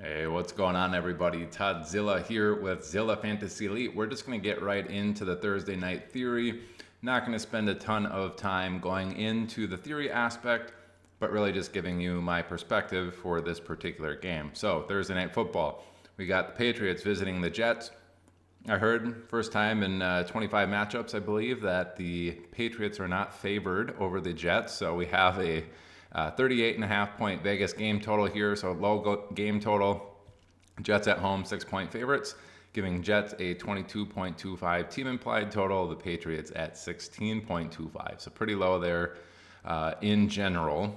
Hey, what's going on, everybody? Todd Zilla here with Zilla Fantasy Elite. We're just going to get right into the Thursday night theory. Not going to spend a ton of time going into the theory aspect, but really just giving you my perspective for this particular game. So, Thursday night football. We got the Patriots visiting the Jets. I heard first time in 25 matchups, I believe, that the Patriots are not favored over the Jets. So we have a 38.5 point Vegas game total here. So low game total. Jets at home, 6 point favorites, giving Jets a 22.25 team implied total. The Patriots at 16.25. So pretty low there in general.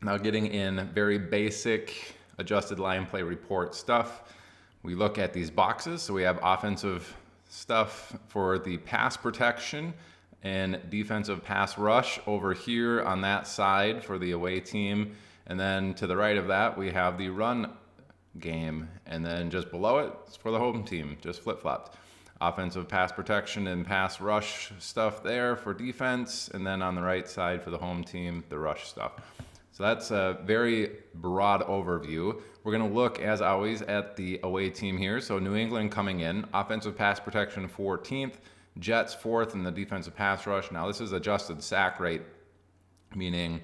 Now getting in very basic adjusted line play report stuff. We look at these boxes. So we have offensive stuff for the pass protection and defensive pass rush over here on that side for the away team. And then to the right of that, we have the run game. And then just below it, it's for the home team, just flip-flopped. Offensive pass protection and pass rush stuff there for defense. And then on the right side for the home team, the rush stuff. So that's a very broad overview. We're going to look, as always, at the away team here. So New England coming in, offensive pass protection 14th, Jets 4th in the defensive pass rush. Now this is adjusted sack rate, meaning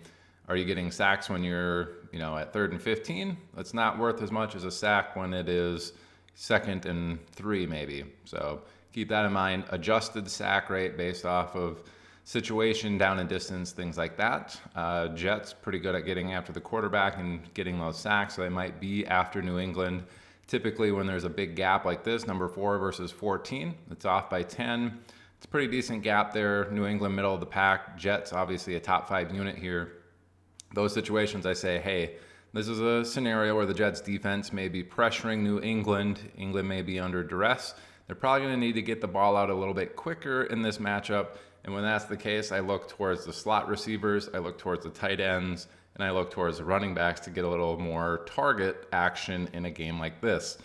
are you getting sacks when you're at 3rd and 15? That's not worth as much as a sack when it is 2nd and 3 maybe. So keep that in mind. Adjusted sack rate based off of situation, down and distance, things like that. Jets pretty good at getting after the quarterback and getting those sacks, so they might be after New England. Typically when there's a big gap like this, number 4 versus 14, it's off by 10. It's a pretty decent gap there. New England middle of the pack. Jets obviously a top 5 unit here. Those situations I say, hey, this is a scenario where the Jets defense may be pressuring New England. England may be under duress. They're probably going to need to get the ball out a little bit quicker in this matchup. And when that's the case, I look towards the slot receivers, I look towards the tight ends, and I look towards the running backs to get a little more target action in a game like this.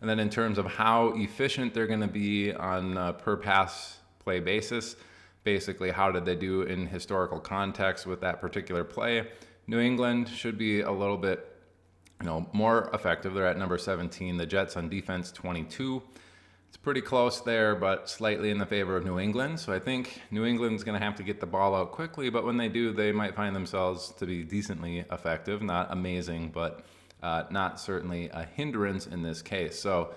And then in terms of how efficient they're going to be on a per pass play basis, basically how did they do in historical context with that particular play, New England should be a little bit more effective. They're at number 17. The Jets on defense, 22. It's pretty close there, but slightly in the favor of New England. So I think New England's going to have to get the ball out quickly, but when they do, they might find themselves to be decently effective. Not amazing, but not certainly a hindrance in this case. So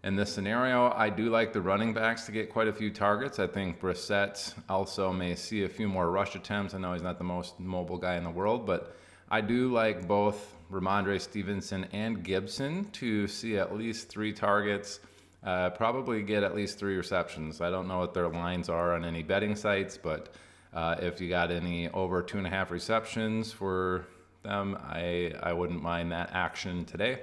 in this scenario, I do like the running backs to get quite a few targets. I think Brissett also may see a few more rush attempts. I know he's not the most mobile guy in the world, but I do like both Ramondre Stevenson and Gibson to see at least 3 targets. Probably get at least 3 receptions. I don't know what their lines are on any betting sites, but if you got any over 2.5 receptions for them, I wouldn't mind that action today.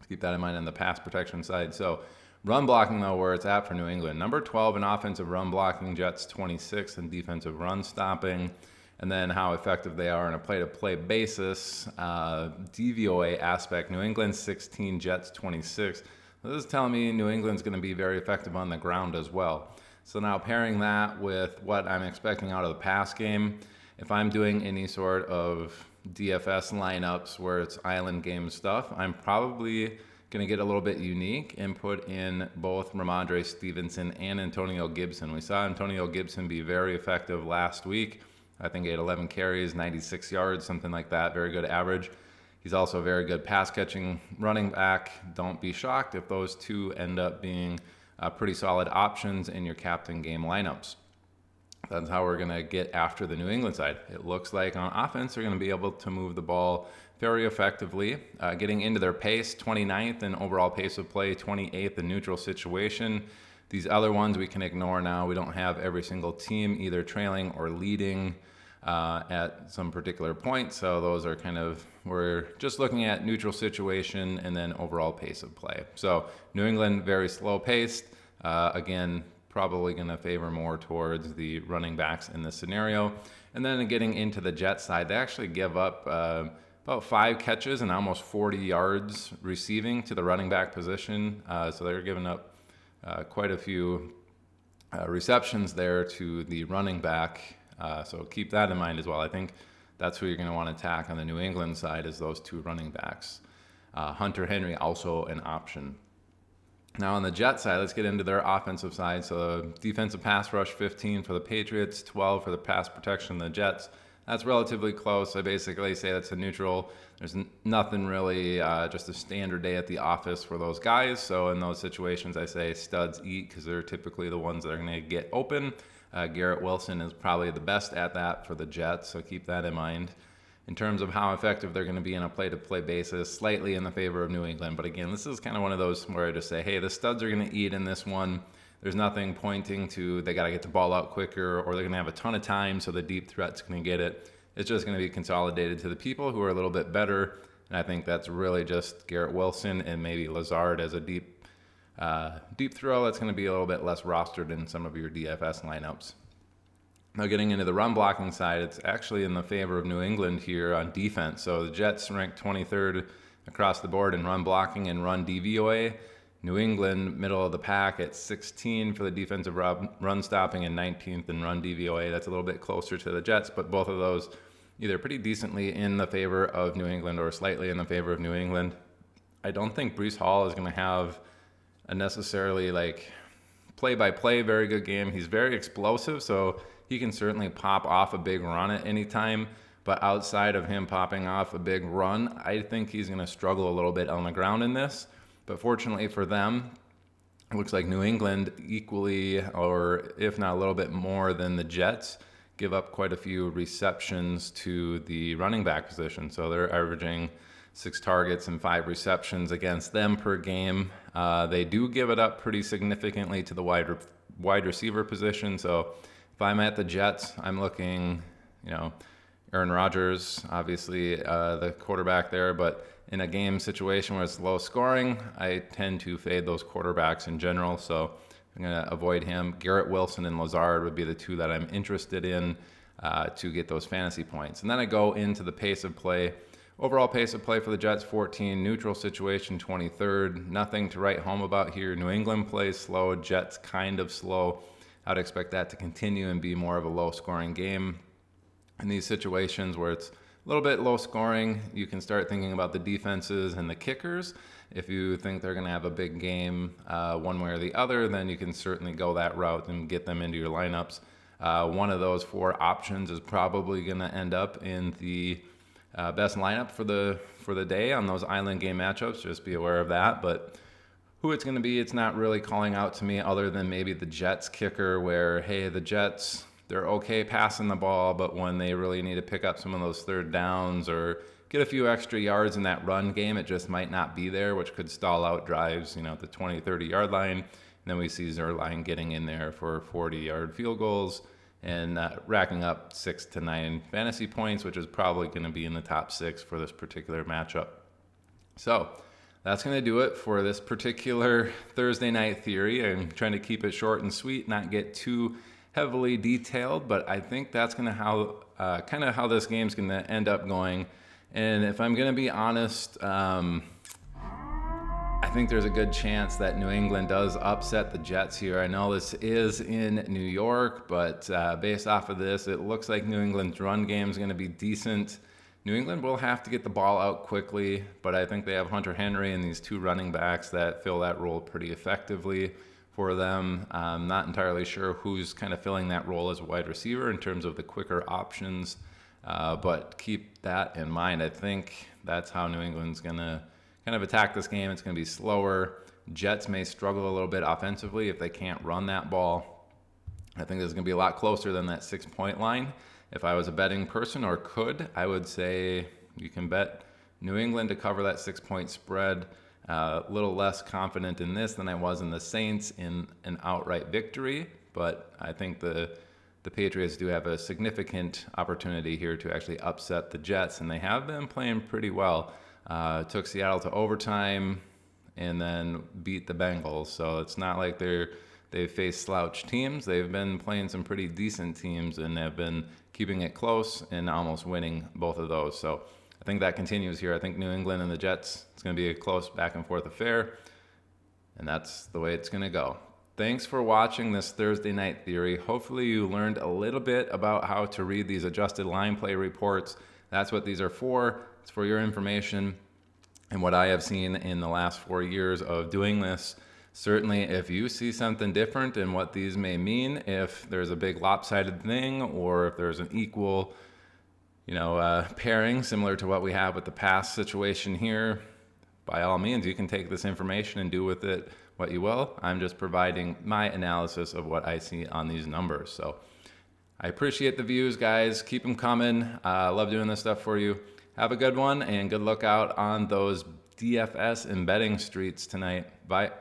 Keep that in mind on the pass protection side. So run blocking, though, where it's at for New England. Number 12 in offensive run blocking, Jets 26 in defensive run stopping. And then how effective they are on a play-to-play basis. DVOA aspect, New England 16, Jets 26. This is telling me New England's going to be very effective on the ground as well. So now pairing that with what I'm expecting out of the pass game, if I'm doing any sort of DFS lineups where it's island game stuff, I'm probably going to get a little bit unique and put in both Ramondre Stevenson and Antonio Gibson. We saw Antonio Gibson be very effective last week. I think he had 11 carries, 96 yards, something like that. Very good average. He's also a very good pass-catching running back. Don't be shocked if those two end up being pretty solid options in your captain game lineups. That's how we're going to get after the New England side. It looks like on offense, they're going to be able to move the ball very effectively. Getting into their pace, 29th in overall pace of play, 28th in neutral situation. These other ones we can ignore now. We don't have every single team either trailing or leading at some particular point. So those are we're just looking at neutral situation and then overall pace of play. So New England, very slow paced. Again, probably going to favor more towards the running backs in this scenario. And then getting into the Jets side, they actually give up about 5 catches and almost 40 yards receiving to the running back position. So they're giving up quite a few receptions there to the running back. So keep that in mind as well. I think that's who you're going to want to attack on the New England side is those 2 running backs. Hunter Henry also an option. Now on the Jets side, let's get into their offensive side. So defensive pass rush 15 for the Patriots, 12 for the pass protection of the Jets. That's relatively close. I basically say that's a neutral. There's nothing really, just a standard day at the office for those guys. So in those situations, I say studs eat because they're typically the ones that are going to get open. Garrett Wilson is probably the best at that for the Jets, so keep that in mind. In terms of how effective they're going to be on a play-to-play basis, slightly in the favor of New England. But again, this is kind of one of those where I just say, hey, the studs are going to eat in this one. There's nothing pointing to they got to get the ball out quicker or they're going to have a ton of time, so the deep threat's going to get it. It's just going to be consolidated to the people who are a little bit better. And I think that's really just Garrett Wilson and maybe Lazard as a deep throw that's going to be a little bit less rostered in some of your DFS lineups. Now getting into the run blocking side, it's actually in the favor of New England here on defense. So the Jets ranked 23rd across the board in run blocking and run DVOA. New England, middle of the pack at 16 for the defensive run stopping and 19th in run DVOA. That's a little bit closer to the Jets, but both of those either pretty decently in the favor of New England or slightly in the favor of New England. I don't think Breece Hall is going to have a necessarily play-by-play very good game. He's very explosive, so he can certainly pop off a big run at any time. But outside of him popping off a big run, I think he's going to struggle a little bit on the ground in this. But fortunately for them, it looks like New England equally, or if not a little bit more than the Jets, give up quite a few receptions to the running back position. So they're averaging 6 targets and 5 receptions against them per game. They do give it up pretty significantly to the wide receiver position. So if I'm at the Jets, I'm looking, Aaron Rodgers, obviously the quarterback there, but in a game situation where it's low scoring, I tend to fade those quarterbacks in general. So I'm going to avoid him. Garrett Wilson and Lazard would be the two that I'm interested in to get those fantasy points. And then I go into the pace of play. Overall pace of play for the Jets, 14. Neutral situation, 23rd. Nothing to write home about here. New England plays slow. Jets kind of slow. I'd expect that to continue and be more of a low-scoring game. In these situations where it's a little bit low scoring, you can start thinking about the defenses and the kickers. If you think they're going to have a big game one way or the other, then you can certainly go that route and get them into your lineups. One of those 4 options is probably going to end up in the best lineup for the day on those island game matchups. Just be aware of that. But who it's going to be, it's not really calling out to me other than maybe the Jets kicker where, hey, the Jets, they're okay passing the ball, but when they really need to pick up some of those third downs or get a few extra yards in that run game, it just might not be there, which could stall out drives, at the 20, 30-yard line. And then we see Zerline getting in there for 40-yard field goals and racking up 6 to 9 fantasy points, which is probably going to be in the top 6 for this particular matchup. So that's going to do it for this particular Thursday night theory. I'm trying to keep it short and sweet, not get too heavily detailed, but I think that's going to how this game's going to end up going. And if I'm going to be honest, I think there's a good chance that New England does upset the Jets here. I know this is in New York, but based off of this, it looks like New England's run game is going to be decent. New England will have to get the ball out quickly, but I think they have Hunter Henry and these 2 running backs that fill that role pretty effectively for them. I'm not entirely sure who's kind of filling that role as a wide receiver in terms of the quicker options, but keep that in mind. I think that's how New England's going to kind of attack this game. It's going to be slower. Jets may struggle a little bit offensively if they can't run that ball. I think this is going to be a lot closer than that 6-point line. If I was a betting person or could, I would say you can bet New England to cover that 6-point spread. A little less confident in this than I was in the Saints in an outright victory, but I think the Patriots do have a significant opportunity here to actually upset the Jets, and they have been playing pretty well. Took Seattle to overtime and then beat the Bengals, so it's not like they've faced slouch teams. They've been playing some pretty decent teams and have been keeping it close and almost winning both of those. So I think that continues here. I think New England and the Jets, it's going to be a close back and forth affair, and that's the way it's going to go. Thanks for watching this Thursday night theory. Hopefully you learned a little bit about how to read these adjusted line play reports. That's what these are for. It's for your information. and what I have seen in the last 4 years of doing this. Certainly, if you see something different in what these may mean, if there's a big lopsided thing or if there's an equal, pairing similar to what we have with the past situation here, by all means, you can take this information and do with it what you will. I'm just providing my analysis of what I see on these numbers. So I appreciate the views, guys. Keep them coming. I love doing this stuff for you. Have a good one, and good luck out on those DFS and betting streets tonight. Bye.